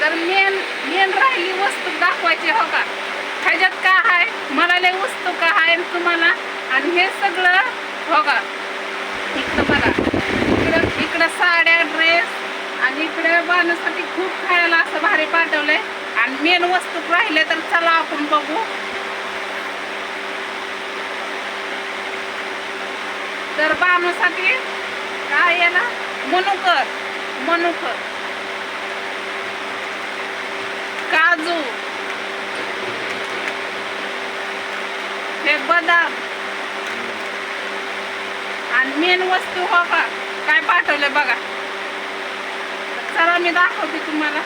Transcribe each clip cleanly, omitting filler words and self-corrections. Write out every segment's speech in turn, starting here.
तर main main राहिली वस्तू दाखवायची हो का. ह्याच्यात काय आहे, मला लय वस्तू काय आहे तुम्हाला. आणि हे सगळं हो का, इकडं बघा, इकडं साड्या, ड्रेस, आणि इकडे बांधण्यासाठी खूप खायला असं भारी पाठवलंय. आणि मेन वस्तू राहिले तर चला आपण बघू. तर बांधण्यासाठी काय आहे ना, मनुकर, काजू, हे बदाम, आणि मेन वस्तू हो का काय पाठवले बघा. चला मी दाखवते तुम्हाला.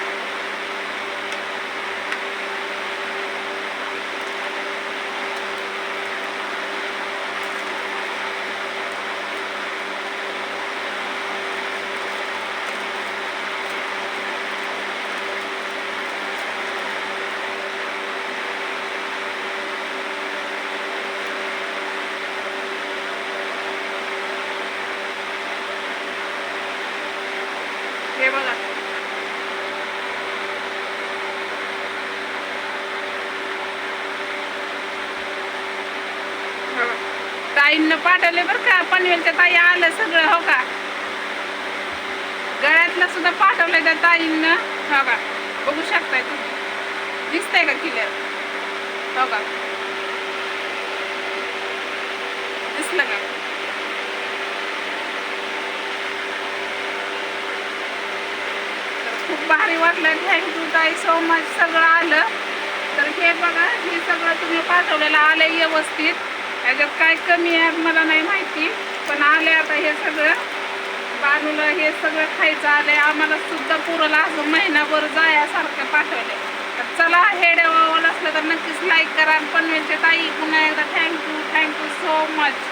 हे बघा, ताईंना पाठवले बरं का. पनवेलच्या ताई आलं सगळं हो का. गळ्यातलं सुद्धा पाठवलंय त्या ताईंना हो का. बघू शकताय तुम्ही, दिसतंय का क्लिअर हो का, दिसलं का. खूप भारी वाटलं. थँक्यू ताई सो मच. सगळं आलं. तर हे बघा, हे सगळं तुम्ही पाठवलेलं आलं व्यवस्थित. ह्याच्यात काय कमी आहे मला नाही माहिती, पण आले आता हे सगळं. बानूला हे सगळं खायचं आलंय. आम्हाला सुद्धा पुरला असं महिनाभर जायासारखं पाठवले. तर चला, हे आवडलं असलं तर नक्कीच लाईक करा. पनवेलच्या ताई पुन्हा एकदा थँक्यू सो मच.